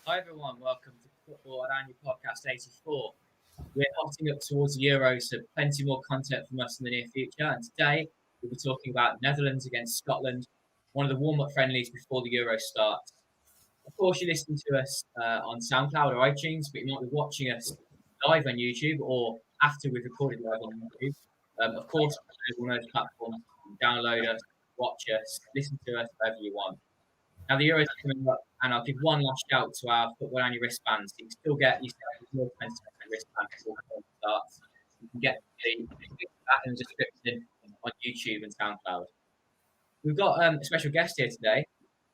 Hi everyone, welcome to Football-Oranje podcast 84. We're hotting up towards the Euros, so plenty more content from us in the near future. And today we'll be talking about Netherlands against Scotland, one of the warm-up friendlies before the Euro starts. Of course, you listen to us on SoundCloud or iTunes, but you might be watching us live on YouTube or after we've recorded live on YouTube. Of course, on those platforms, download us, watch us, listen to us, wherever you want. Now, the Euros are coming up, and I'll give one last shout to our Football-Oranje wristbands. You can still get your 20% wristband before the starts. You can get that in the description on YouTube and SoundCloud. We've got a special guest here today.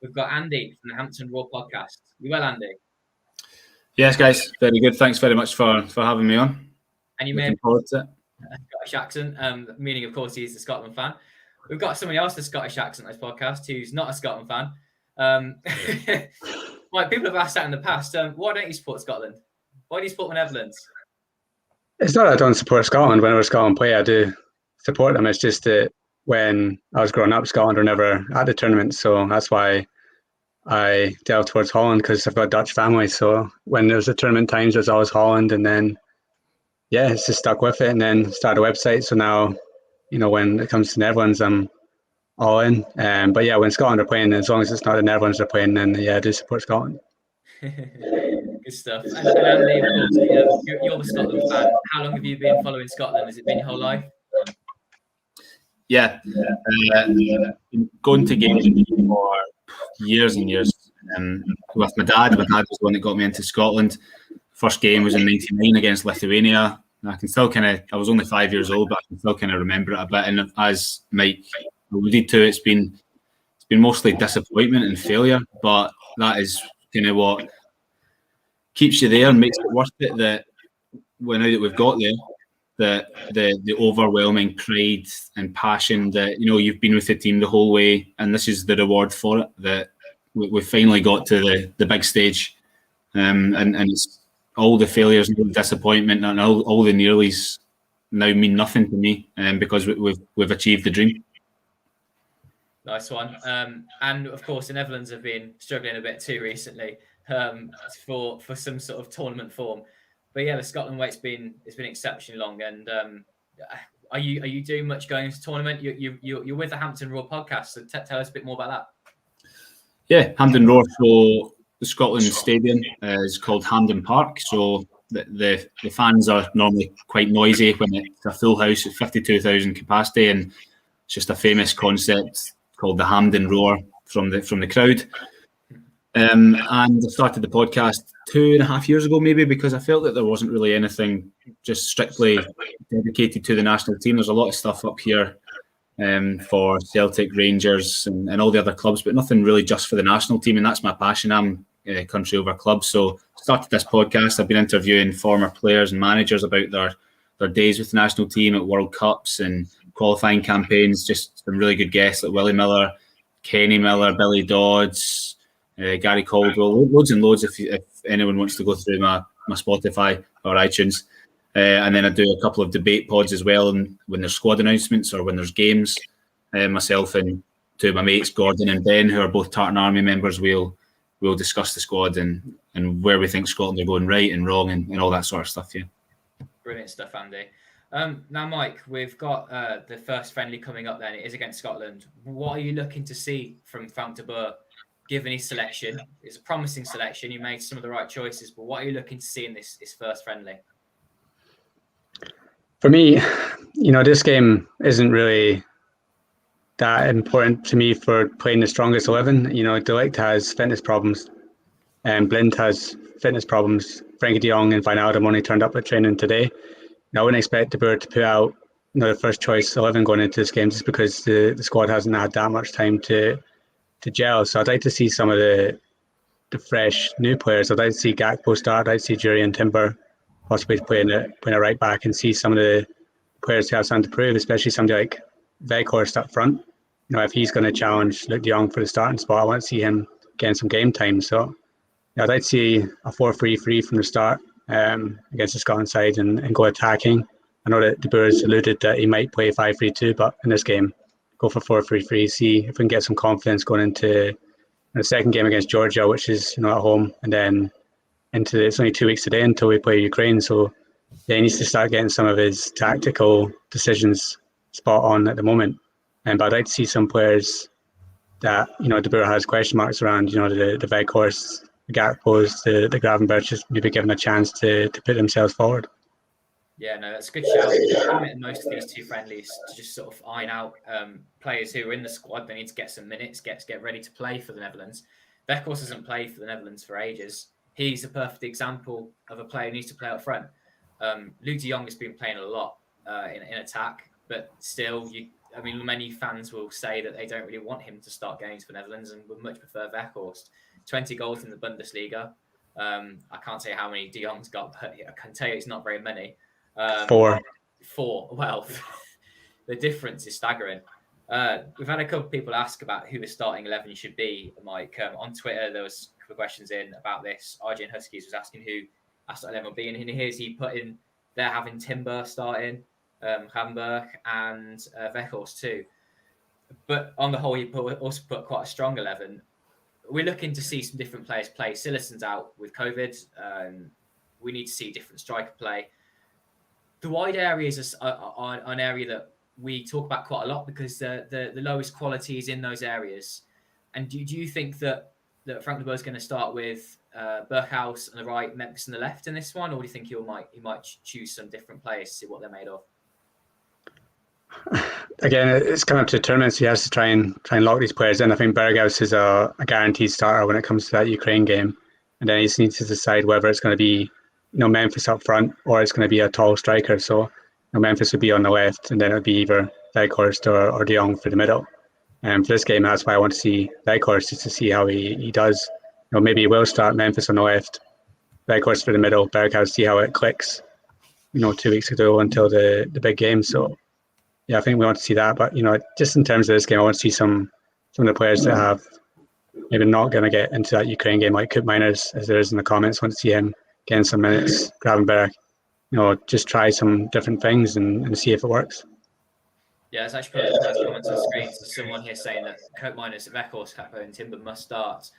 We've got Andy from the Hampton Raw podcast. You well, Andy? Yes, guys. Very good. Thanks very much for having me on. And you may have a Scottish accent, meaning, of course, he's a Scotland fan. We've got somebody else with a Scottish accent on this podcast who's not a Scotland fan. Like people have asked that in the past. Why don't you support Scotland? Why do you support the Netherlands? It's not that I don't support Scotland. Whenever Scotland play, I do support them. It's just that when I was growing up, Scotland were never at the tournament, so that's why I delved towards Holland, because I've got a Dutch family. So when there's the tournament times, there's always Holland, and then it's just stuck with it, and then started a website. So now, when it comes to Netherlands, I'm all in. But when Scotland are playing, as long as it's not the Netherlands they're playing, then I do support Scotland. Good stuff. And Andy, of course, you're a Scotland fan. How long have you been following Scotland? Has it been your whole life? Yeah. Been going to games for years and years. With my dad. My dad was the one that got me into Scotland. First game was in '99 against Lithuania. I can still I was only 5 years old, but I can still remember it a bit. And as Mike alluded to, it's been mostly disappointment and failure, but that is what keeps you there and makes it worth it. That now that we've got there, that the overwhelming pride and passion that you've been with the team the whole way, and this is the reward for it. That we finally got to the big stage, and it's all the failures and the disappointment and all the nearlies now mean nothing to me, because we've achieved the dream. Nice one. And of course, the Netherlands have been struggling a bit too recently for some sort of tournament form. But the Scotland wait's been exceptionally long. And are you doing much going into tournament? You're with the Hampton Raw podcast, so tell us a bit more about that. Yeah, Hampton Raw. So the Scotland Stadium is called Hampden Park. So the fans are normally quite noisy when it's a full house at 52,000 capacity, and it's just a famous concept called the Hampden Roar from the crowd. And I started the podcast 2.5 years ago, maybe, because I felt that there wasn't really anything just strictly dedicated to the national team. There's a lot of stuff up here for Celtic, Rangers, and all the other clubs, but nothing really just for the national team. And that's my passion. I'm country over club. So started this podcast. I've been interviewing former players and managers about their days with the national team at World Cups and qualifying campaigns. Just some really good guests like Willie Miller, Kenny Miller, Billy Dodds, Gary Caldwell, loads and loads if anyone wants to go through my Spotify or iTunes. And then I do a couple of debate pods as well, and when there's squad announcements or when there's games, myself and two of my mates, Gordon and Ben, who are both Tartan Army members, we'll discuss the squad and where we think Scotland are going right and wrong and all that sort of stuff. Yeah. Brilliant stuff, Andy. Now, Mike, we've got the first friendly coming up then. It is against Scotland. What are you looking to see from Frank de Boer, given his selection? It's a promising selection. You made some of the right choices, but what are you looking to see in this first friendly? For me, this game isn't really that important to me for playing the strongest 11. De Ligt has fitness problems, and Blind has fitness problems. Frankie de Jong and Wijnaldum only turned up at training today. I wouldn't expect De Boer to put out the first choice 11 going into this game, just because the squad hasn't had that much time to gel. So I'd like to see some of the fresh new players. I'd like to see Gakpo start. I'd like to see Jurriën Timber possibly playing a right back, and see some of the players who have something to prove, especially somebody like Weghorst up front. If he's going to challenge Luc de Jong for the starting spot, I want to see him getting some game time. So I'd like to see a 4-3-3 from the start against the Scotland side and go attacking. I know that De Boer has alluded that he might play 5-3-2, but in this game, go for 4-3-3, see if we can get some confidence going into the second game against Georgia, which is at home, and then it's only 2 weeks today until we play Ukraine. So yeah, he needs to start getting some of his tactical decisions spot on at the moment. But I'd like to see some players that, De Boer has question marks around, the Weghorst, the Gakpos, the Gravenberch, just maybe given a chance to put themselves forward. Yeah, no, that's a good shout. In most of these two friendlies to just sort of iron out players who are in the squad. They need to get some minutes, get ready to play for the Netherlands. Weghorst hasn't played for the Netherlands for ages. He's a perfect example of a player who needs to play up front. Luke de Jong has been playing a lot in attack, but still, many fans will say that they don't really want him to start games for Netherlands and would much prefer Weghorst. 20 goals in the Bundesliga. I can't say how many de Jong's got, but I can tell you it's not very many. 4. Well, the difference is staggering. We've had a couple of people ask about who the starting 11 should be, Mike. On Twitter, there was a couple of questions in about this. RJ and Huskies was asking who our starting 11 will be, and here's he put in, they're having Timber starting, Hamburg, and Weghorst too. But on the whole, he also put quite a strong 11. We're looking to see some different players play. Sillesen's out with COVID. We need to see different striker play. The wide areas are an area that we talk about quite a lot because the lowest quality is in those areas. And do you think that Frank de Boer is going to start with Berghuis on the right, Memphis on the left in this one, or do you think he might choose some different players to see what they're made of? Again, it's kind of to tournaments. He has to try and lock these players in. I think Berghuis is a guaranteed starter when it comes to that Ukraine game, and then he just needs to decide whether it's going to be Memphis up front or it's going to be a tall striker. So Memphis would be on the left, and then it would be either Weghorst or de Jong for the middle. And for this game, that's why I want to see Weghorst, just to see how he does. Maybe he will start Memphis on the left, Weghorst for the middle, Berghuis, see how it clicks. 2 weeks ago until the big game. So yeah, I think we want to see that. But just in terms of this game, I want to see some of the players that have maybe not going to get into that Ukraine game, like Koop Meiners, as there is in the comments. I want to see him getting some minutes, Gravenberch. Just try some different things and see if it works. Yeah, it's actually put a nice comment on the screen. So someone here saying that Koop Meiners, Weghorst, Gakpo, and Timber must start,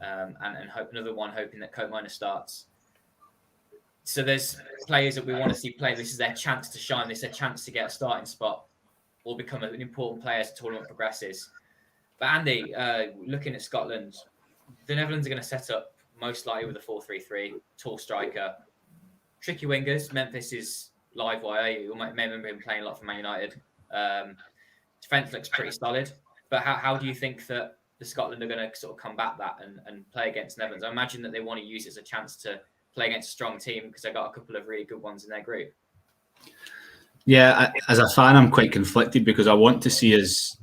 and hope another one hoping that Koop Meiners starts. So there's players that we want to see play. This is their chance to shine. This is their chance to get a starting spot or become an important player as the tournament progresses. But Andy, looking at Scotland, the Netherlands are going to set up most likely with a 4-3-3, tall striker, tricky wingers. Memphis is live wire. You may remember him playing a lot for Man United. Defence looks pretty solid. But how do you think that the Scotland are going to sort of combat that and play against Netherlands? I imagine that they want to use it as a chance to play against a strong team because they've got a couple of really good ones in their group. Yeah, as a fan, I'm quite conflicted because I want to see us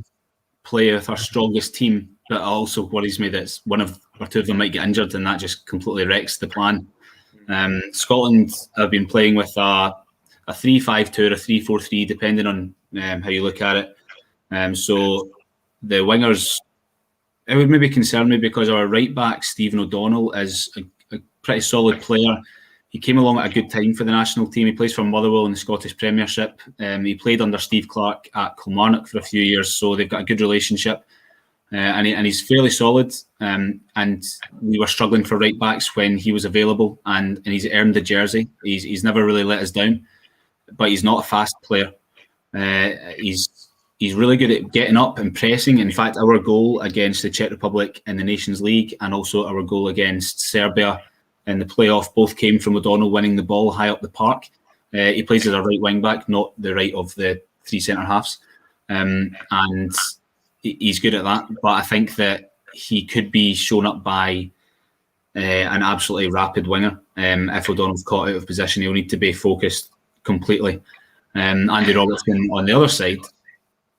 play with our strongest team, but it also worries me that one or two of them might get injured and that just completely wrecks the plan. Scotland have been playing with a 3-5-2 or a 3-4-3, depending on how you look at it. So the wingers, it would maybe concern me because our right back, Stephen O'Donnell, is a pretty solid player. He came along at a good time for the national team. He plays for Motherwell in the Scottish Premiership. He played under Steve Clarke at Kilmarnock for a few years, so they've got a good relationship. And he's fairly solid. And we were struggling for right backs when he was available, and he's earned the jersey. He's never really let us down, but he's not a fast player. He's really good at getting up and pressing. In fact, our goal against the Czech Republic in the Nations League and also our goal against Serbia in the playoff both came from O'Donnell winning the ball high up the park. He plays as a right wing back, not the right of the three centre halves, and he's good at that. But I think that he could be shown up by an absolutely rapid winger. If O'Donnell's caught out of position, he'll need to be focused completely. Andy Robertson on the other side,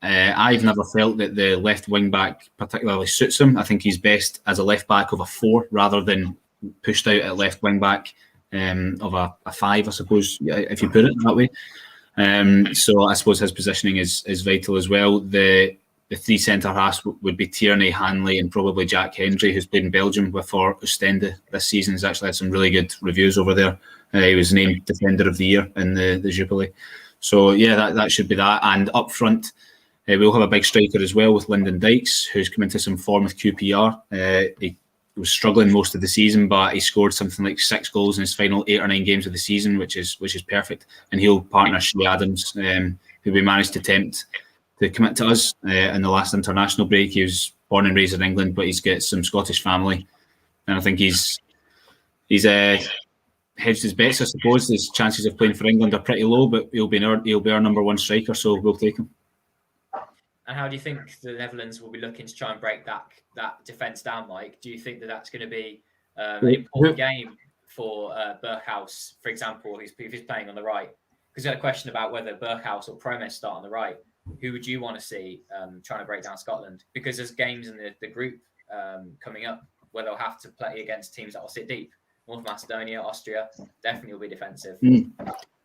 I've never felt that the left wing back particularly suits him. I think he's best as a left back of a 4 rather than pushed out at left wing back of a 5, I suppose, if you put it that way. So I suppose his positioning is vital as well. The three centre halves would be Tierney, Hanley, and probably Jack Hendry, who's played in Belgium for Ostende this season. He's actually had some really good reviews over there. He was named Defender of the Year in the Jubilee. So yeah, that should be that. And up front, we'll have a big striker as well with Lyndon Dykes, who's come into some form with QPR. was struggling most of the season, but he scored something like 6 goals in his final 8 or 9 games of the season, which is perfect. And he'll partner Shea Adams, who we managed to tempt to commit to us in the last international break. He was born and raised in England, but he's got some Scottish family, and I think he's hedged his bets. I suppose his chances of playing for England are pretty low, but he'll be our number one striker, so we'll take him. And how do you think the Netherlands will be looking to try and break that defence down, Mike? Do you think that's going to be an important game for Berghuis, for example, if he's playing on the right? Because we had a question about whether Berghuis or Promes start on the right. Who would you want to see trying to break down Scotland? Because there's games in the group coming up where they'll have to play against teams that will sit deep. North Macedonia, Austria, definitely will be defensive.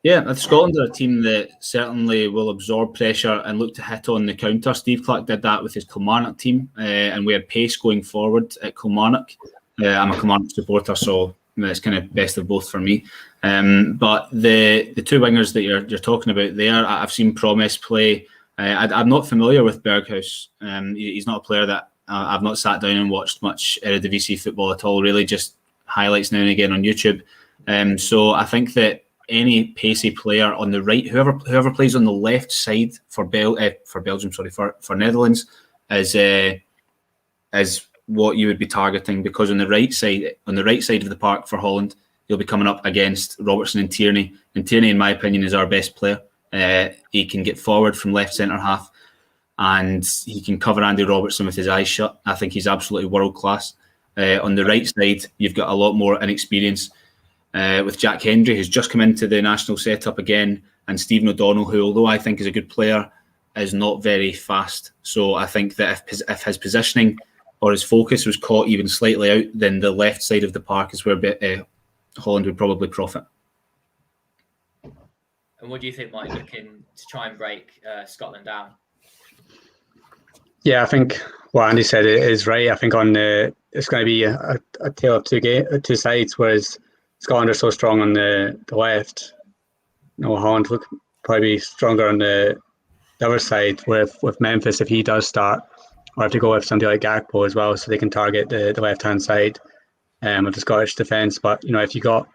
Yeah, Scotland are a team that certainly will absorb pressure and look to hit on the counter. Steve Clarke did that with his Kilmarnock team, and we had pace going forward at Kilmarnock. I'm a Kilmarnock supporter, so it's kind of best of both for me. But the two wingers that you're talking about there, I've seen Promes play. I'm not familiar with Berghuis. He's not a player that I've not sat down and watched much Eredivisie football at all, really, just highlights now and again on YouTube. So I think that any pacey player on the right, whoever plays on the left side for Belgium, for Netherlands, is what you would be targeting, because on the right side of the park for Holland, you'll be coming up against Robertson and Tierney. And Tierney, in my opinion, is our best player. He can get forward from left centre half, and he can cover Andy Robertson with his eyes shut. I think he's absolutely world class. On the right side, you've got a lot more inexperience with Jack Hendry, who's just come into the national setup again, and Stephen O'Donnell, who, although I think is a good player, is not very fast. So I think that if his positioning or his focus was caught even slightly out, then the left side of the park is where Holland would probably profit. And what do you think, Mike, looking to try and break Scotland down? Yeah, I think what Andy said is right. I think it's going to be a tale of two sides, whereas Scotland are so strong on the left. Holland will probably be stronger on the other side, with Memphis, if he does start, or if they go with somebody like Gakpo as well, so they can target the left-hand side of the Scottish defence. But, if you got,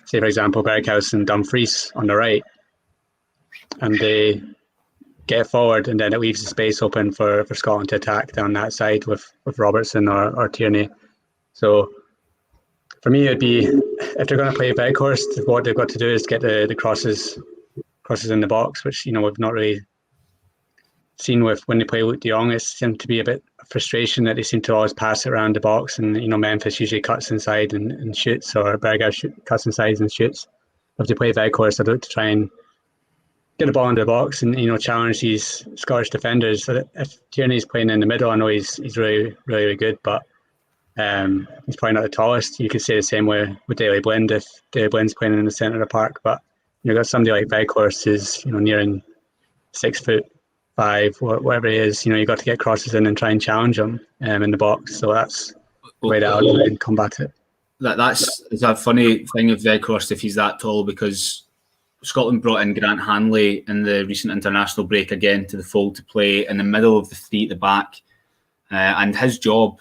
say, for example, Berghuis and Dumfries on the right, and they get forward, and then it leaves the space open for Scotland to attack down that side with Robertson or Tierney. So for me, it'd be, if they're going to play Veghorst, what they've got to do is get the crosses in the box, which we've not really seen with when they play Luke de Jong. It seemed to be a bit of frustration that they seem to always pass it around the box, and Memphis usually cuts inside and shoots, or Berghuis cuts inside and shoots. If they play Veghorst, I'd look to try and get the ball into the box and challenge these Scottish defenders. So if Tierney's playing in the middle, I know he's really, really, really good, but he's probably not the tallest. You could say the same way with Daley Blind if Daley Blind's playing in the centre of the park. But you've got somebody like Veghorst who's nearing 6'5", whatever he is. You've got to get crosses in and try and challenge him in the box. So that's the way that I would try and combat it. It's a funny thing of Veghorst if he's that tall, because Scotland brought in Grant Hanley in the recent international break again to the fold to play in the middle of the three at the back, and his job,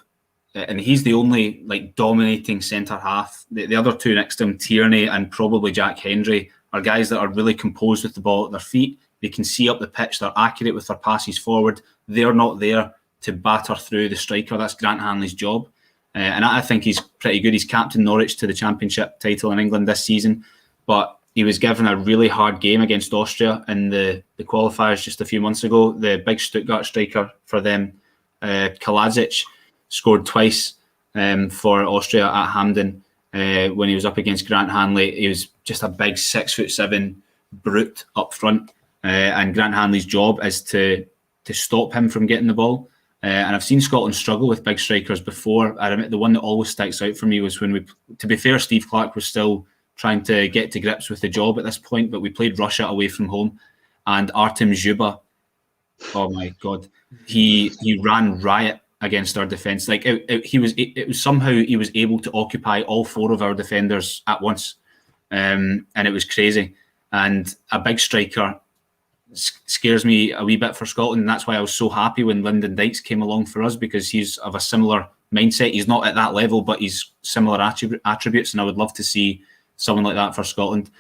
and he's the only dominating centre half. The other two next to him, Tierney and probably Jack Hendry, are guys that are really composed with the ball at their feet. They can see up the pitch. They're accurate with their passes forward. They're not there to batter through the striker. That's Grant Hanley's job, and I think he's pretty good. He's captained Norwich to the Championship title in England this season, but he was given a really hard game against Austria in the qualifiers just a few months ago. The big Stuttgart striker for them, Kaladzic, scored twice for Austria at Hampden when he was up against Grant Hanley. He was just a big 6'7" brute up front, and Grant Hanley's job is to stop him from getting the ball. And I've seen Scotland struggle with big strikers before. I admit the one that always sticks out for me was when to be fair, Steve Clarke was still trying to get to grips with the job at this point, but we played Russia away from home, and Artem Zhuba, oh my God, he ran riot against our defence. It was somehow he was able to occupy all four of our defenders at once, and it was crazy. And a big striker scares me a wee bit for Scotland, and that's why I was so happy when Lyndon Dykes came along for us, because he's of a similar mindset. He's not at that level, but he's similar attributes, and I would love to see someone like that for Scotland.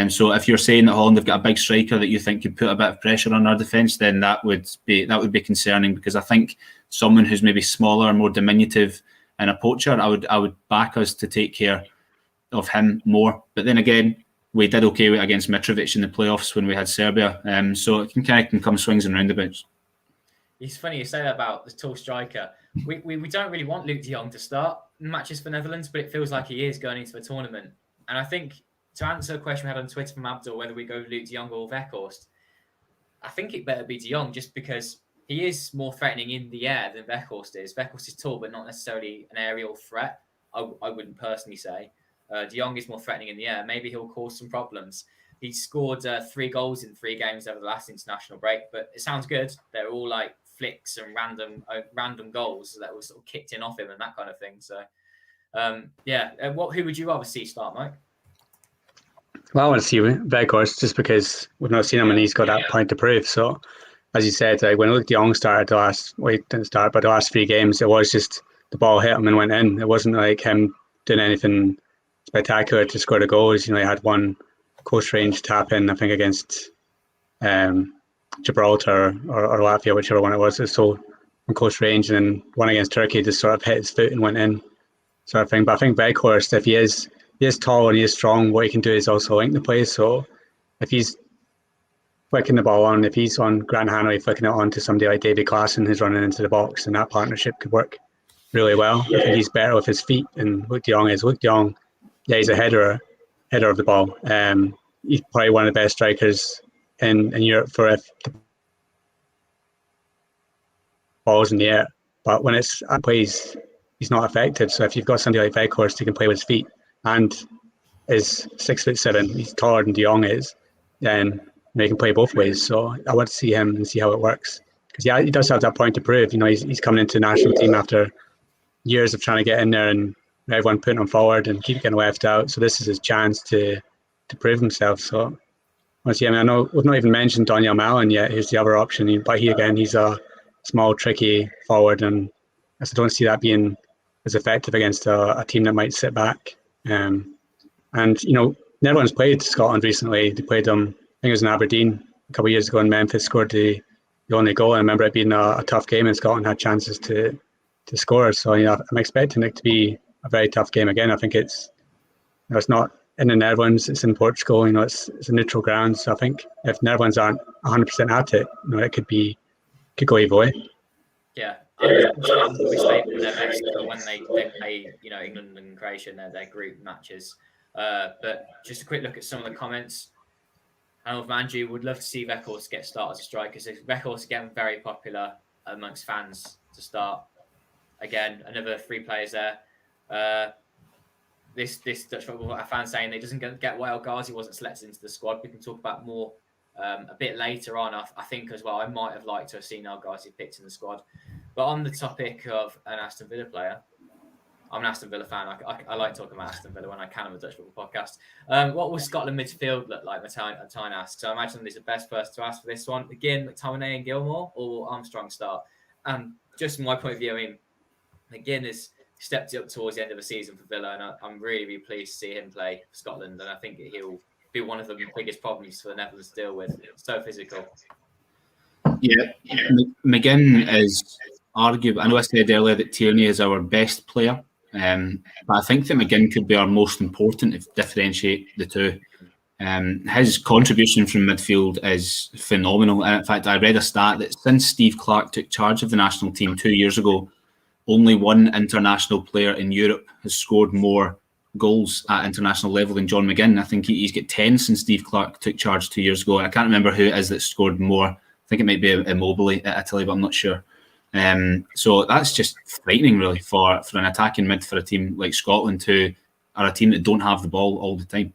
So if you're saying that Holland have got a big striker that you think could put a bit of pressure on our defence, then that would be concerning, because I think someone who's maybe smaller, more diminutive, and a poacher, I would back us to take care of him more. But then again, we did okay against Mitrovic in the playoffs when we had Serbia. So it can come swings and roundabouts. It's funny you say that about the tall striker. We don't really want Luke de Jong to start matches for Netherlands, but it feels like he is going into the tournament. And I think, to answer a question we had on Twitter from Abdul, whether we go Luke de Jong or Weghorst, I think it better be de Jong, just because he is more threatening in the air than Weghorst is. Weghorst is tall, but not necessarily an aerial threat, I wouldn't personally say. De Jong is more threatening in the air. Maybe he'll cause some problems. He scored 3 goals in 3 games over the last international break, but it sounds good. They're all like flicks and random goals that were sort of kicked in off him and that kind of thing. So, who would you rather see start, Mike? Well, I want to see Weghorst, just because we've not seen him and he's got that point to prove. So, as you said, when Luke de Jong started the last 3 games, it was just the ball hit him and went in. It wasn't like him doing anything spectacular to score the goals. He had one close range tap in, I think, against Gibraltar or Latvia, whichever one it was. So in close range, and then one against Turkey just sort of hit his foot and went in, sort of thing. But I think Weghorst, if he is tall and he is strong, what he can do is also link the play. So if he's flicking the ball on, if he's on Grant Hanley flicking it on to somebody like David Klaassen who's running into the box, and that partnership could work really well. I think he's better with his feet than Luke de Jong is. Luke de Jong, he's a header of the ball. He's probably one of the best strikers in Europe for if the ball's in the air. But when it's at plays, he's not effective. So if you've got somebody like Weghorst who can play with his feet and is 6'7", he's taller than de Jong is, then he can play both ways. So I want to see him and see how it works. Because he does have that point to prove. He's coming into the national team after years of trying to get in there and everyone putting him forward and keep getting left out. So this is his chance to prove himself. So honestly, I know we've not even mentioned Daniel Malen yet. Here's the other option. But he's a small, tricky forward, and I don't see that being as effective against a team that might sit back. And Netherlands played Scotland recently. They played them, I think it was in Aberdeen a couple of years ago, and Memphis scored the only goal. I remember it being a tough game, and Scotland had chances to score. So I'm expecting it to be a very tough game again. I think it's not in the Netherlands, it's in Portugal. It's a neutral ground. So I think if Netherlands aren't 100% at it, it could go either way. Yeah, Scotland will be saving their best for when they play, England and Croatia in their group matches. But just a quick look at some of the comments. Arnold Manju would love to see Weghorst get started as a striker. So Weghorst again very popular amongst fans to start. Again, another 3 players there. This Dutch football fan saying he doesn't get wild cards. He wasn't selected into the squad. We can talk about more a bit later on. I think as well, I might have liked to have seen our guys he picked in the squad. But on the topic of an Aston Villa player, I'm an Aston Villa fan. I like talking about Aston Villa when I can on the Dutch Football Podcast. What will Scotland midfield look like? Matine asks. So I imagine he's the best person to ask for this one. Again, McTominay and Gilmore, or Armstrong start? Just from my point of view, McGinn has stepped up towards the end of the season for Villa, and I'm really, really pleased to see him play for Scotland. And I think he'll be one of the biggest problems for the Netherlands to deal with. So physical. Yeah, McGinn is arguable. I know I said earlier that Tierney is our best player, but I think that McGinn could be our most important if differentiate the two. His contribution from midfield is phenomenal. In fact, I read a stat that since Steve Clarke took charge of the national team 2 years ago, only one international player in Europe has scored more goals at international level than John McGinn. I think he's got 10 since Steve Clarke took charge 2 years ago. I can't remember who it is that scored more. I think it might be Immobile at Italy, but I'm not sure. So that's just frightening, really, for an attacking mid for a team like Scotland, who are a team that don't have the ball all the time.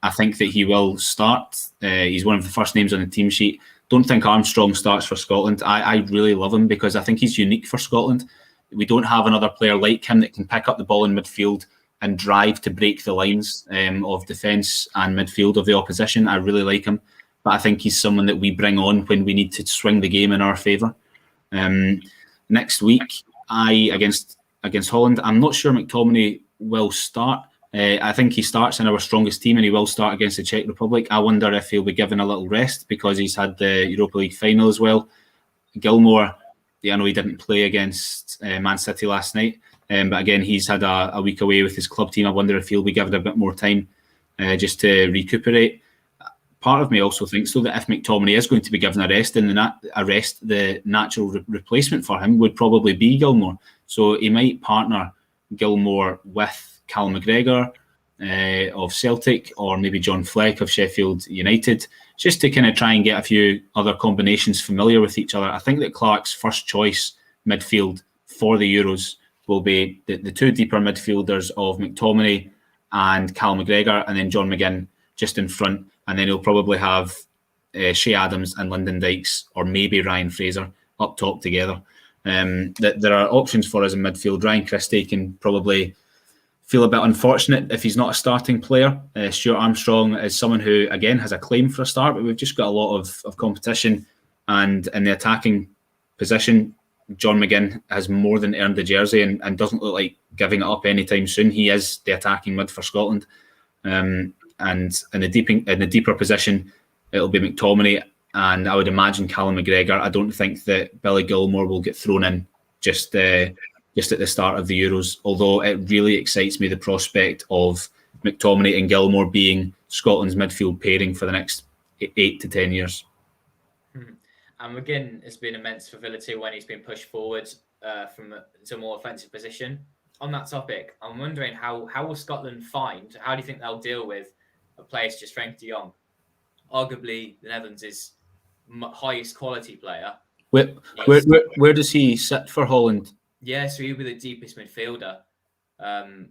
I think that he will start. He's one of the first names on the team sheet. Don't think Armstrong starts for Scotland. I really love him because I think he's unique for Scotland. We don't have another player like him that can pick up the ball in midfield and drive to break the lines of defence and midfield of the opposition. I really like him. But I think he's someone that we bring on when we need to swing the game in our favour. Next week, against against Holland. I'm not sure McTominay will start. I think he starts in our strongest team and he will start against the Czech Republic. I wonder if he'll be given a little rest because he's had the Europa League final as well. Gilmour, I know he didn't play against Man City last night, but again, he's had a week away with his club team. I wonder if he'll be given a bit more time just to recuperate. Part of me also thinks, though, that if McTominay is going to be given a rest, the natural replacement for him would probably be Gilmour. So he might partner Gilmour with Cal McGregor of Celtic, or maybe John Fleck of Sheffield United, just to kind of try and get a few other combinations familiar with each other. I think that Clark's first choice midfield for the Euros will be the two deeper midfielders of McTominay and Cal McGregor, and then John McGinn just in front. And then he'll probably have Shea Adams and Lyndon Dykes, or maybe Ryan Fraser, up top together. There are options for us in midfield. Ryan Christie can probably feel a bit unfortunate if he's not a starting player. Stuart Armstrong is someone who, again, has a claim for a start, but we've just got a lot of competition. And in the attacking position, John McGinn has more than earned the jersey and doesn't look like giving it up anytime soon. He is the attacking mid for Scotland. And in the deeper position, it'll be McTominay, and I would imagine Callum McGregor. I don't think that Billy Gilmour will get thrown in just at the start of the Euros, although it really excites me the prospect of McTominay and Gilmour being Scotland's midfield pairing for the next 8 to 10 years. And McGinn has been immense for Villa too when he's been pushed forward to a more offensive position. On that topic, I'm wondering how will Scotland how do you think they'll deal with a player such as Frank de Jong? Arguably, the Netherlands' highest quality player. Where does he sit for Holland? Yeah, so he'll be the deepest midfielder,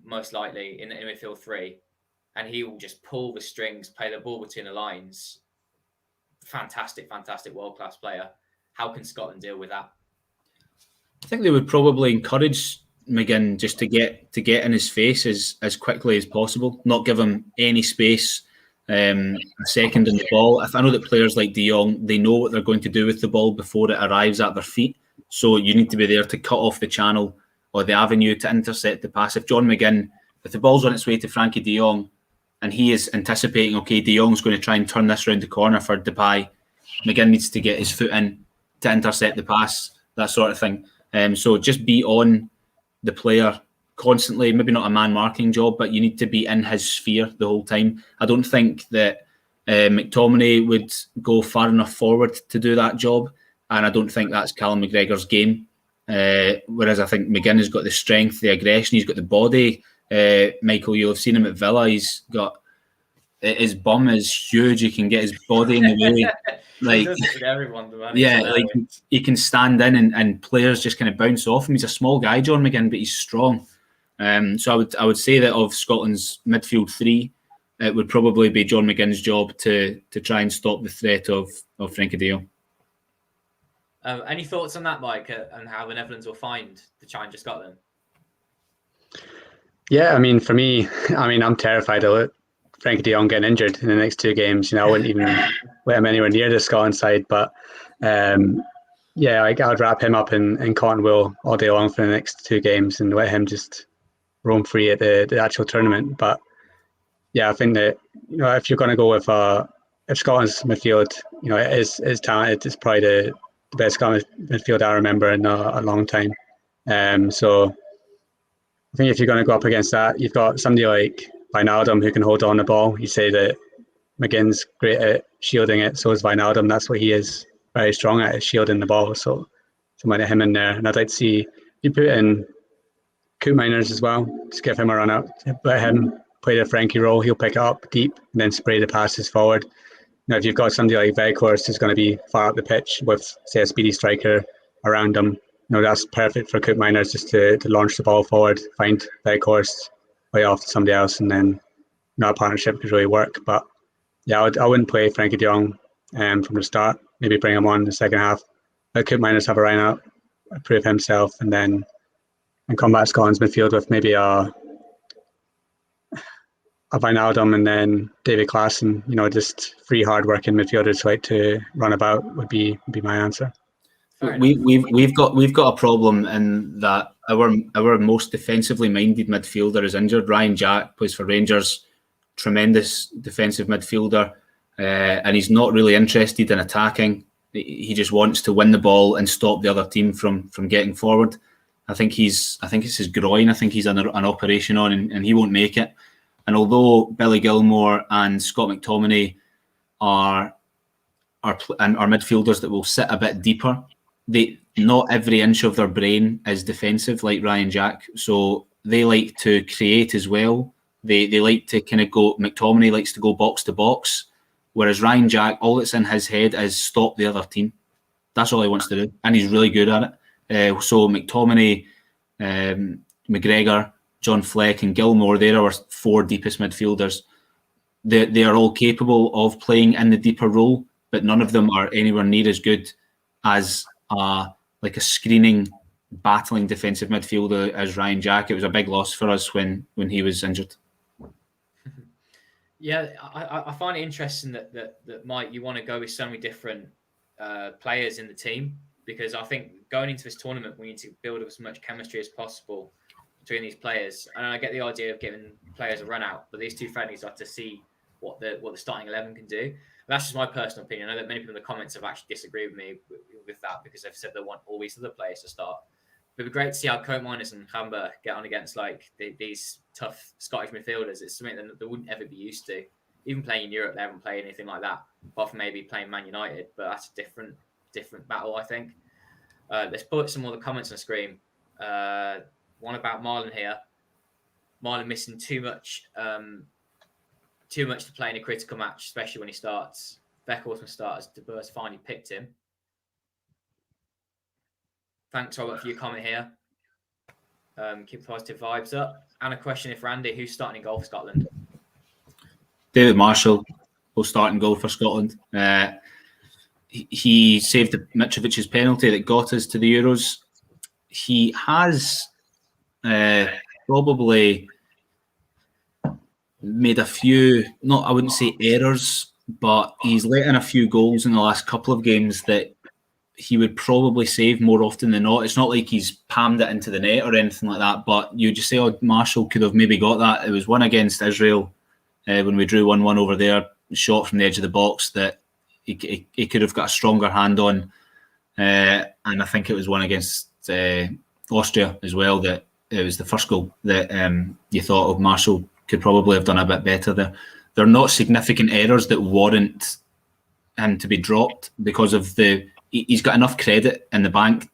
most likely in midfield 3, and he will just pull the strings, play the ball between the lines. Fantastic, world-class player. How can Scotland deal with that? I think they would probably encourage McGinn just to get in his face as quickly as possible, not give him any space, a second in the ball. I know that players like de Jong, they know what they're going to do with the ball before it arrives at their feet, so you need to be there to cut off the channel or the avenue to intercept the pass. If John McGinn, if the ball's on its way to Frankie de Jong and he is anticipating, okay, de Jong's going to try and turn this round the corner for Depay, McGinn needs to get his foot in to intercept the pass, that sort of thing. So just be on the player constantly, maybe not a man marking job, but you need to be in his sphere the whole time. I don't think that McTominay would go far enough forward to do that job, and I don't think that's Callum McGregor's game. Whereas I think McGinn has got the strength, the aggression, he's got the body. Michael, you'll have seen him at Villa. He's got, his bum is huge. He can get his body in the way. Like, he can stand in and players just kind of bounce off him. He's a small guy, John McGinn, but he's strong. So I would say that of Scotland's midfield 3, it would probably be John McGinn's job to try and stop the threat of Frenkie de Jong. Any thoughts on that, Mike, and how the Netherlands will find the challenge of Scotland? Yeah, I mean, for me, I'm terrified of it. Frankie de Jong getting injured in the next 2 games. I wouldn't even let him anywhere near the Scotland side. But I'd wrap him up in cotton wool all day long for the next 2 games and let him just roam free at the actual tournament. But yeah, I think that if you're going to go with if Scotland's midfield, it is talented. It's probably the best Scotland midfield I remember in a long time. So I think if you're going to go up against that, you've got somebody like Wijnaldum who can hold on the ball. You say that McGinn's great at shielding it, so is Wijnaldum. That's what he is very strong at, is shielding the ball. So something like him in there. And I'd like to see you put in Koop Meiners as well. Just give him a run up. Let him play the Frankie role. He'll pick it up deep and then spray the passes forward. If you've got somebody like Weghorst who's going to be far up the pitch with, say, a speedy striker around him, that's perfect for Koop Meiners just to launch the ball forward, find Weghorst, play off to somebody else, and then a partnership could really work. But yeah, I wouldn't play Frankie de Jong from the start. Maybe bring him on in the second half. Let Koop Meiners have a run out, prove himself, and combat Scotland's midfield with maybe a Wijnaldum and then David Klaassen. Just 3 hard-working midfielders who like to run about would be my answer. we've got a problem in that our most defensively minded midfielder is injured. Ryan Jack plays for Rangers, tremendous defensive midfielder, and he's not really interested in attacking. He just wants to win the ball and stop the other team from getting forward. I think it's his groin. I think he's an operation on, and he won't make it. And although Billy Gilmore and Scott McTominay are midfielders that will sit a bit deeper, not every inch of their brain is defensive like Ryan Jack. So they like to create as well. They like to kind of go. McTominay likes to go box to box, whereas Ryan Jack, all that's in his head is stop the other team. That's all he wants to do, and he's really good at it. So McTominay, McGregor, John Fleck, and Gilmore, they're our four deepest midfielders. They are all capable of playing in the deeper role, but none of them are anywhere near as good as a screening, battling defensive midfielder as Ryan Jack. It was a big loss for us when he was injured. Yeah, I find it interesting that Mike, you want to go with so many different players in the team, because I think going into this tournament, we need to build up as much chemistry as possible between these players. And I get the idea of giving players a run out, but these two friendlies are to see what the starting 11 can do. That's just my personal opinion. I know that many people in the comments have actually disagreed with me with that, because they've said they want all these other players to start. But it'd be great to see how Coat Miners and Hamber get on against these tough Scottish midfielders. It's something that they wouldn't ever be used to. Even playing in Europe, they haven't played anything like that, apart from maybe playing Man United. But that's a different battle, I think. Let's put some more of the comments on the screen. One about Marlon here. Marlon missing too much to play in a critical match, especially when he starts. Beckhorstman starts. De Boer's finally picked him. Thanks, Robert, for your comment here. Keep positive vibes up. And a question if Randy, who's starting in goal for Scotland? David Marshall will start in goal for Scotland. He saved Mitrovic's penalty that got us to the Euros. He has probably made a few, I wouldn't say errors, but he's let in a few goals in the last couple of games that he would probably save more often than not. It's not like he's palmed it into the net or anything like that, but you just say, Marshall could have maybe got that. It was one against Israel when we drew 1-1 over there, shot from the edge of the box that he could have got a stronger hand on. And I think it was one against Austria as well, that it was the first goal that you thought of Marshall could probably have done a bit better there. They're not significant errors that warrant him to be dropped because of he's got enough credit in the bank,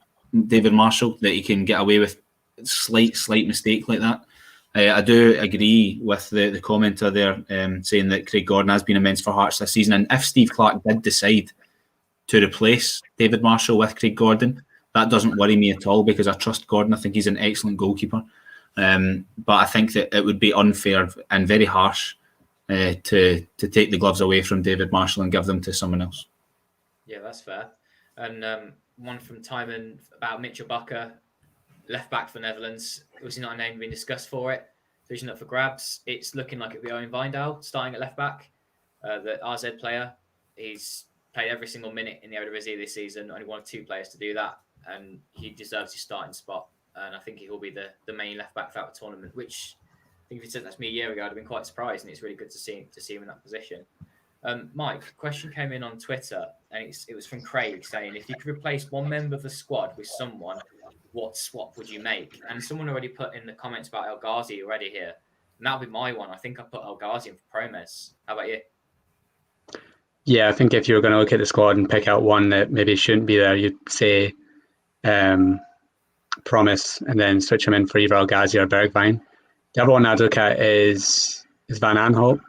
David Marshall, that he can get away with slight mistake like that. I do agree with the commenter there saying that Craig Gordon has been immense for Hearts this season, and if Steve Clarke did decide to replace David Marshall with Craig Gordon, that doesn't worry me at all, because I trust Gordon. I think he's an excellent goalkeeper. But I think that it would be unfair and very harsh to take the gloves away from David Marshall and give them to someone else. Yeah, that's fair. And one from Timon about Mitchell Bucker, left back for Netherlands. Was he not a name being discussed for it? Vision up for grabs. It's looking like it'll be Owen Wijndal starting at left back. The RZ player. He's played every single minute in the Eredivisie this season. Only one of two players to do that, and he deserves his starting spot. And I think he will be the main left back throughout the tournament. Which I think if you said that to me a year ago, I'd have been quite surprised. And it's really good to see him in that position. Mike, a question came in on Twitter, and it was from Craig saying, if you could replace one member of the squad with someone, what swap would you make? And someone already put in the comments about El Ghazi already here. And that'll be my one. I think I put El Ghazi in for Promes. How about you? Yeah, I think if you were going to look at the squad and pick out one that maybe shouldn't be there, you'd say Promise, and then switch him in for either El Ghazi or Bergwijn. The other one I'd look at is Van Aanholt.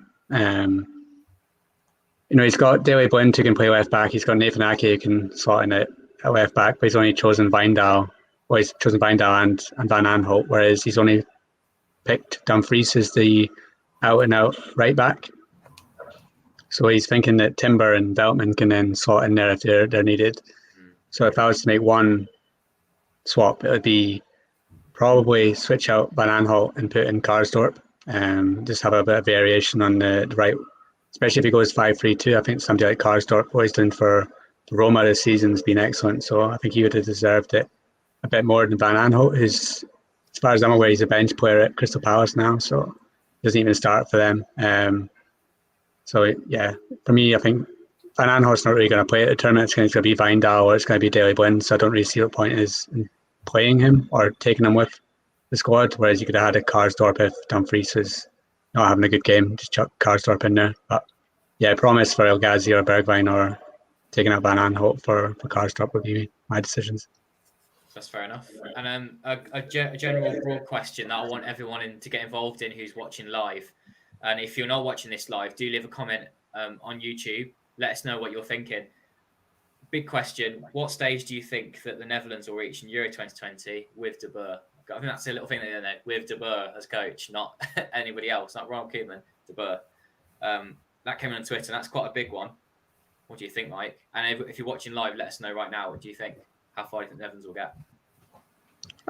He's got Daley Blind who can play left back. He's got Nathan Ake who can slot in at left back, but he's only chosen Wijndal. Well, he's chosen Wijndal and Van Aanholt, whereas he's only picked Dumfries as the out-and-out right back. So he's thinking that Timber and Veltman can then slot in there if they're needed. So if I was to make one swap, it would be probably switch out Van Aanholt and put in Karsdorp. Just have a bit of variation on the right, especially if he goes 5-3-2. I think somebody like Karsdorp, what he's doing for Roma this season's been excellent, so I think he would have deserved it a bit more than Van Aanholt, who's, as far as I'm aware, he's a bench player at Crystal Palace now, so he doesn't even start for them. So yeah, for me, I think Van Aanholt's not really going to play at the tournament. It's going to be Wijndal or it's going to be Daley Blind, so I don't really see what point is in playing him or taking him with the squad, whereas you could have had a Karsdorp if Dumfries was not having a good game, just chuck Karsdorp in there. But yeah, promise for El Ghazi or Bergwijn or taking out Van Aanholt for Karsdorp would be my decisions. That's fair enough. And a general broad question that I want everyone to get involved in who's watching live. And if you're not watching this live, do leave a comment on YouTube. Let us know what you're thinking. Big question. What stage do you think that the Netherlands will reach in Euro 2020 with De Boer? I think that's a little thing that with De Boer as coach, not anybody else, not Ronald Koeman, De Boer. That came on Twitter, and that's quite a big one. What do you think, Mike? And if you're watching live, let us know right now. What do you think? How far do you think the Netherlands will get?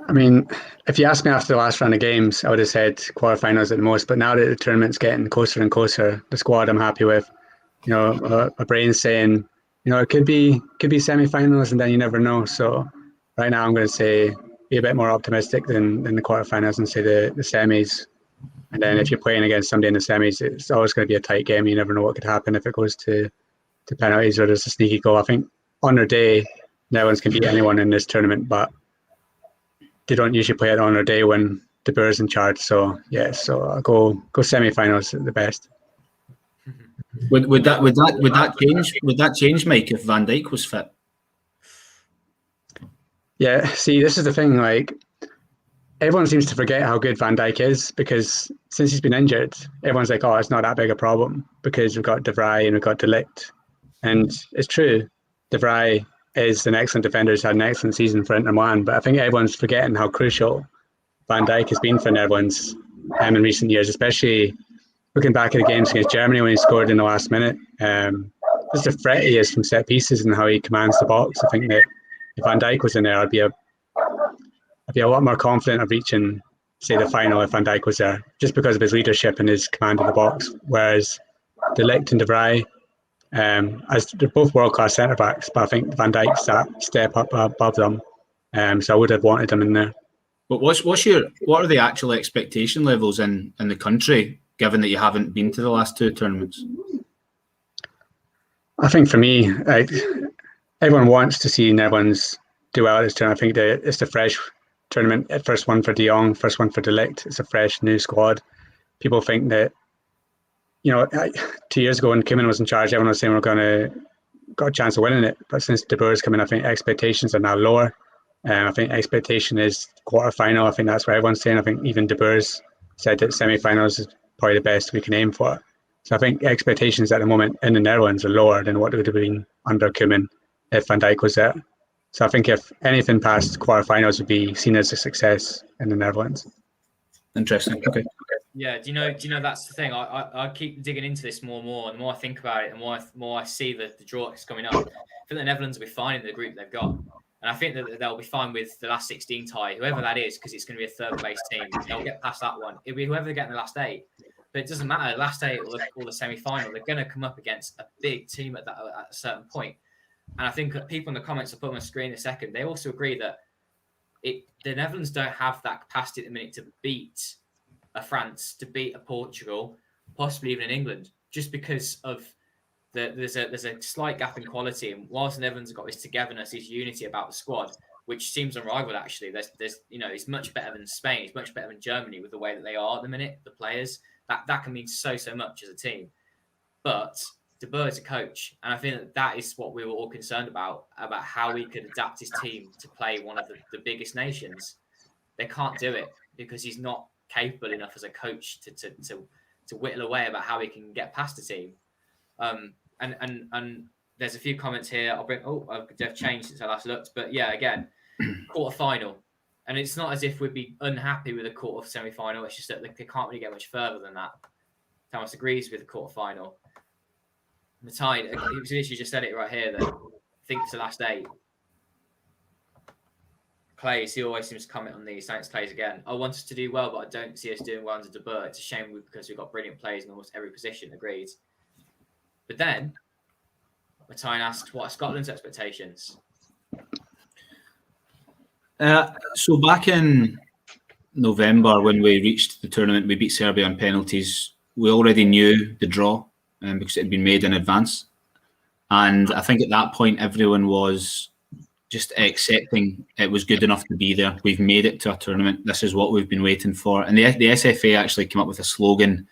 I mean, if you asked me after the last round of games, I would have said quarterfinals at the most. But now that the tournament's getting closer and closer, the squad I'm happy with. You know, my brain's saying, you know, it could be semi-finals, and then you never know. So right now, I'm going to say be a bit more optimistic than the quarterfinals and say the semis. And then if you're playing against somebody in the semis, it's always going to be a tight game. You never know what could happen if it goes to penalties or there's a sneaky goal. I think on their day, Netherlands can beat anyone in this tournament, but they don't usually play it on their day when De Boer's in charge. So yeah, so I'll go semi-finals at the best. Would that change, Mike, if Van Dijk was fit? Yeah, see, this is the thing. Like, everyone seems to forget how good Van Dijk is because since he's been injured, everyone's like, "Oh, it's not that big a problem," because we've got De Vrij and we've got De Ligt, and it's true. De Vrij is an excellent defender. He's had an excellent season for Inter Milan, but I think everyone's forgetting how crucial Van Dijk has been for Netherlands in recent years, especially looking back at the games against Germany when he scored in the last minute. Just the threat he is from set pieces and how he commands the box. I think that if Van Dijk was in there, I'd be a lot more confident of reaching, say, the final if Van Dijk was there, just because of his leadership and his command of the box. Whereas De Ligt and De Vrij, as they're both world-class centre-backs, but I think Van Dijk's that step up above them. So I would have wanted him in there. But what are the actual expectation levels in the country, given that you haven't been to the last two tournaments? I think for me, everyone wants to see Netherlands do well at this tournament. I think that it's the fresh tournament. First one for De Jong, first one for De Ligt. It's a fresh new squad. People think that, you know, 2 years ago when Koeman was in charge, everyone was saying we're got a chance of winning it. But since De Boer's come in, I think expectations are now lower. I think expectation is quarter-final. I think that's what everyone's saying. I think even De Boer's said that semi-finals is probably the best we can aim for. So I think expectations at the moment in the Netherlands are lower than what it would have been under Koeman if Van Dijk was there. So I think if anything past quarterfinals would be seen as a success in the Netherlands. Interesting. Okay. Yeah, do you know that's the thing. I keep digging into this more and more. And the more I think about it, and more I see the draw that's coming up. I think the Netherlands will be fine in the group they've got. And I think that they'll be fine with the last 16 tie, whoever that is, because it's going to be a third-place team. They'll get past that one. It'll be whoever they get in the last 8. But it doesn't matter, the last 8 or the semi-final. They're going to come up against a big team at a certain point. And I think people in the comments, I'll put on the screen in a second, they also agree that the Netherlands don't have that capacity at the minute to beat a France, to beat a Portugal, possibly even in England, just because of there's a slight gap in quality. And whilst the Netherlands have got this togetherness, this unity about the squad, which seems unrivaled actually. There's it's much better than Spain, it's much better than Germany with the way that they are at the minute, the players. That can mean so much as a team. But De Boer is a coach, and I think that is what we were all concerned about how he could adapt his team to play one of the biggest nations. They can't do it because he's not capable enough as a coach to whittle away about how he can get past the team. And there's a few comments here. I've changed since I last looked, but yeah, again, quarter-final. And it's not as if we'd be unhappy with a quarter semi-final. It's just that they can't really get much further than that. Thomas agrees with the quarter-final. Matai, he literally just said it right here that I think it's the last 8. Clays, he always seems to comment on these. Thanks, Clays, again. I want us to do well, but I don't see us doing well under De Boer. It's a shame because we've got brilliant players in almost every position. Agreed. But then, Matthias asked, what are Scotland's expectations? So back in November, when we reached the tournament, we beat Serbia on penalties. We already knew the draw because it had been made in advance. And I think at that point, everyone was just accepting it was good enough to be there. We've made it to a tournament. This is what we've been waiting for. And the SFA actually came up with a slogan,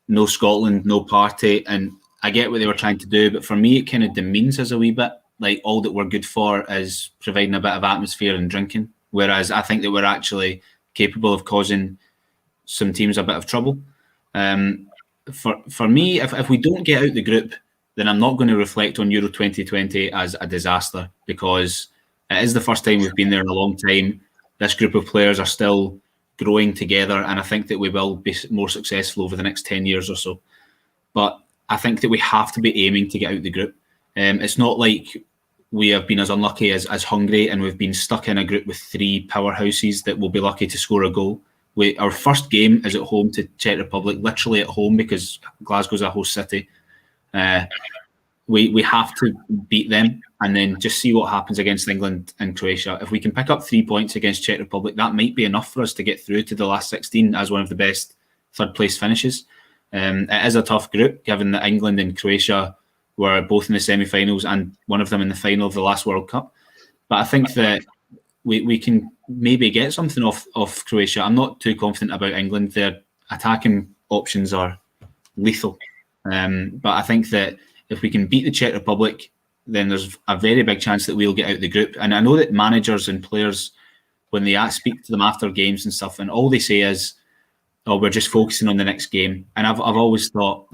no Scotland, no party. And I get what they were trying to do, but for me, it kind of demeans us a wee bit. Like, all that we're good for is providing a bit of atmosphere and drinking. Whereas I think that we're actually capable of causing some teams a bit of trouble. For me, if we don't get out the group, then I'm not going to reflect on Euro 2020 as a disaster, because it is the first time we've been there in a long time. This group of players are still growing together, and I think that we will be more successful over the next 10 years or so. But I think that we have to be aiming to get out the group. It's not like we have been as unlucky as Hungary, and we've been stuck in a group with 3 powerhouses that will be lucky to score a goal. Our first game is at home to Czech Republic, literally at home, because Glasgow's a host city. We have to beat them and then just see what happens against England and Croatia. If we can pick up 3 points against Czech Republic, that might be enough for us to get through to the last 16 as one of the best third place finishes. It is a tough group, given that England and Croatia were both in the semi-finals and one of them in the final of the last World Cup. But I think that we can maybe get something off Croatia. I'm not too confident about England. Their attacking options are lethal. But I think that if we can beat the Czech Republic, then there's a very big chance that we'll get out the group. And I know that managers and players, when they speak to them after games and stuff, and all they say is, "Oh, we're just focusing on the next game." And I've always thought,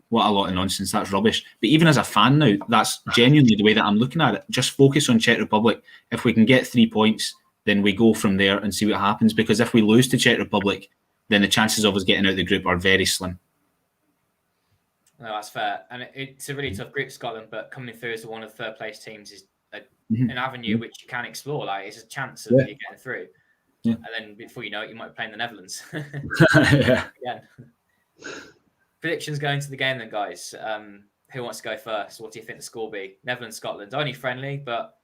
what a lot of nonsense, that's rubbish. But even as a fan now, that's genuinely the way that I'm looking at it. Just focus on Czech Republic. If we can get 3 points, then we go from there and see what happens. Because if we lose to Czech Republic, then the chances of us getting out of the group are very slim. No, that's fair. And it's a really tough group, Scotland, but coming through as one of the third place teams is an avenue which you can explore. Like, it's a chance of you getting through. Yeah. And then before you know it, you might be playing the Netherlands. Yeah. Again. Predictions going to the game then, guys. Who wants to go first? What do you think the score will be? Netherlands, Scotland. Only friendly, but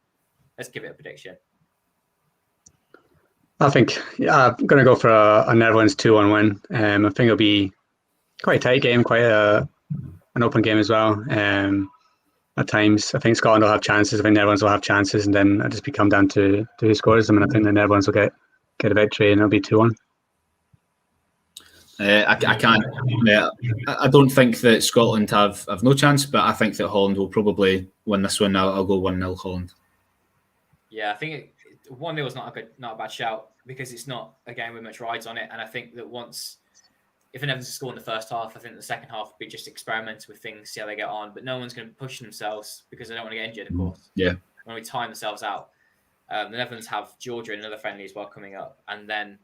let's give it a prediction. I think I'm going to go for a Netherlands 2-1 win. I think it'll be quite a tight game, quite an open game as well. At times, I think Scotland will have chances. I think Netherlands will have chances, and then it'll just come down to who scores them. And I think the Netherlands will get a victory, and it'll be 2-1. I can't. I don't think that Scotland have no chance, but I think that Holland will probably win this one. I'll go 1-0 Holland. Yeah, I think 1-0 is not a bad shout, because it's not a game with much rides on it. And I think that if the Netherlands score in the first half, I think the second half will be just experimental with things, see how they get on. But no one's going to push themselves because they don't want to get injured, of course. Yeah. When we time themselves out. The Netherlands have Georgia and another friendly as well coming up, and then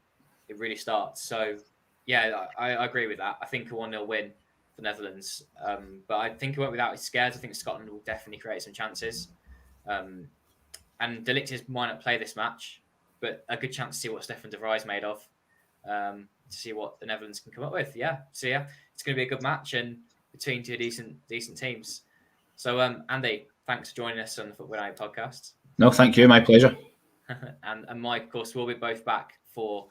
it really starts. So, yeah, I agree with that. I think a 1-0 win for Netherlands. But I think it won't be without scared. I think Scotland will definitely create some chances. And De Ligt might not play this match, but a good chance to see what Stefan de Vrij is made of, to see what the Netherlands can come up with. Yeah, so yeah, it's going to be a good match and between two decent teams. So, Andy, thanks for joining us on the Football-Oranje podcast. No, thank you. My pleasure. and Mike, of course, we'll be both back for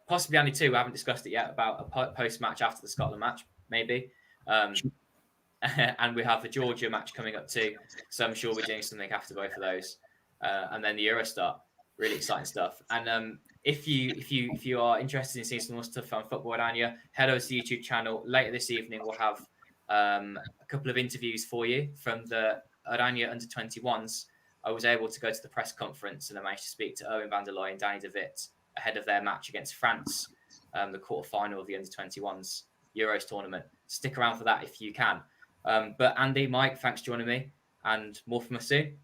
possibly Andy too. We haven't discussed it yet, about a post-match after the Scotland match, maybe. And we have the Georgia match coming up too. So I'm sure we're doing something after both of those. And then the Euro start. Really exciting stuff. And if you are interested in seeing some more stuff on Football-Oranje, head over to the YouTube channel. Later this evening, we'll have a couple of interviews for you from the Oranje under-21s. I was able to go to the press conference and I managed to speak to Owen van der Looy and Danny de Wit ahead of their match against France, the quarter-final of the under-21s Euros tournament. Stick around for that if you can. But Andy, Mike, thanks for joining me, and more from us soon.